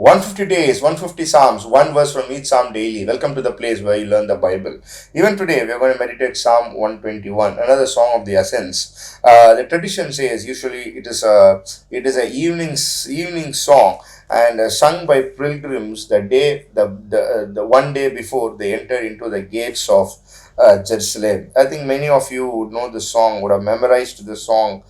150 days, 150 Psalms, one verse from each Psalm daily. Welcome to the place where you learn the Bible. Even today, we are going to meditate Psalm 121, another song of the ascents. The tradition says usually it is a evening song and sung by pilgrims the one day before they enter into the gates of Jerusalem. I think many of you would know the song, would have memorized the song,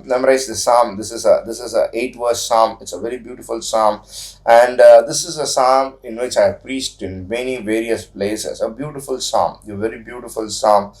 memorized the psalm. This is a 8 verse psalm. It's a very beautiful psalm, and this is a psalm in which I have preached in many various places. A beautiful psalm, a very beautiful psalm.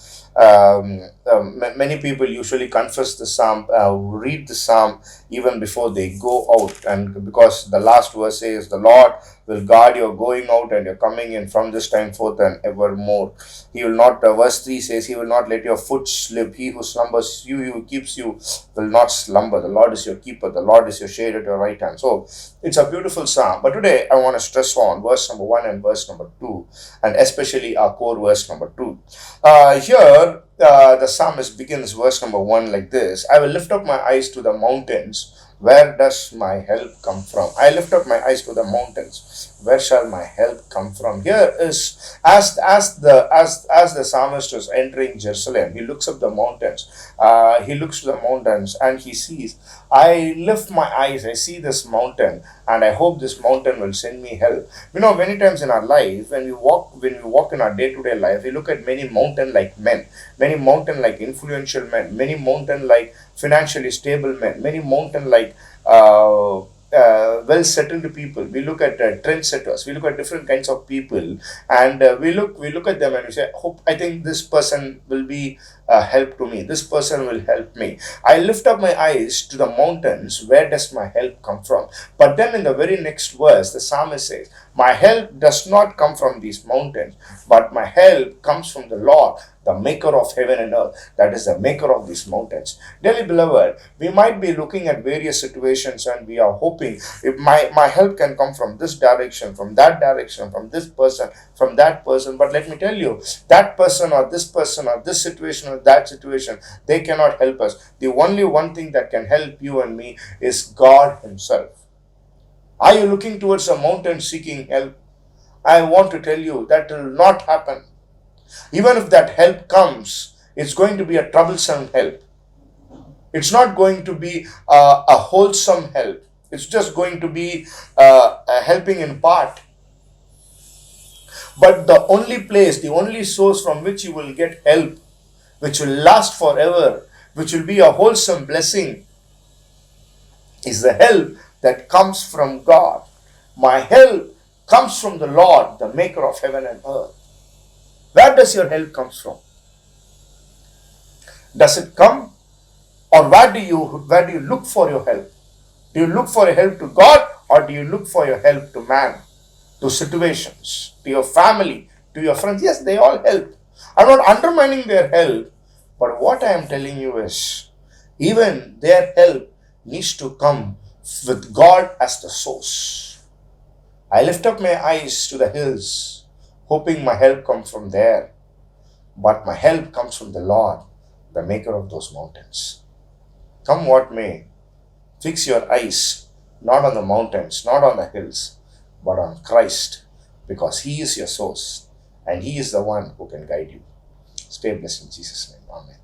Many people usually confess the psalm, read the psalm even before they go out, and because the last verse says, "The Lord will guard your going out and your coming in from this time forth and evermore." He will not, verse 3 says, "He will not let your foot slip. He who slumbers you, he who keeps you, will not slumber. The Lord is your keeper. The Lord is your shade at your right hand." So it's a beautiful psalm. But today I want to stress on verse number 1 and verse number 2, and especially our core verse number 2. Here, the psalmist begins verse number 1 like this: "I will lift up my eyes to the mountains. Where does my help come from?" I lift up my eyes to the mountains. Where shall my help come from? Here is, as the psalmist is entering Jerusalem, he looks up the mountains. He looks to the mountains and he sees, "I lift my eyes. I see this mountain, and I hope this mountain will send me help." Many times in our life, when we walk in our day-to-day life, we look at many mountain-like men, many mountain-like influential men, many mountain-like financially stable men, many mountain-like well-settled people. We look at trendsetters. We look at different kinds of people, and we look at them and we say, "Hope I think this person will be help to me. This person will help me. I lift up my eyes to the mountains. Where does my help come from?" But then in the very next verse, the psalmist says, "My help does not come from these mountains, but my help comes from the Lord, the maker of heaven and earth." That is the maker of these mountains. Dearly beloved, we might be looking at various situations and we are hoping, if my help can come from this direction, from that direction, from this person, from that person. But let me tell you, that person or this situation or that situation, they cannot help us. The only one thing that can help you and me is God Himself. Are you looking towards a mountain seeking help? I want to tell you that will not happen. Even if that help comes, it's going to be a troublesome help. It's not going to be a wholesome help. It's just going to be a helping in part. But the only place, the only source from which you will get help, which will last forever, which will be a wholesome blessing, is the help that comes from God. My help comes from the Lord, the maker of heaven and earth. Where does your help come from? Does it come, or where do you look for your help? Do you look for your help to God, or do you look for your help to man, to situations, to your family, to your friends? Yes, they all help. I'm not undermining their help, but what I am telling you is, even their help needs to come with God as the source. I lift up my eyes to the hills, hoping my help comes from there. But my help comes from the Lord, the maker of those mountains. Come what may, fix your eyes not on the mountains, not on the hills, but on Christ, because He is your source and He is the one who can guide you. Stay blessed in Jesus' name. Amen.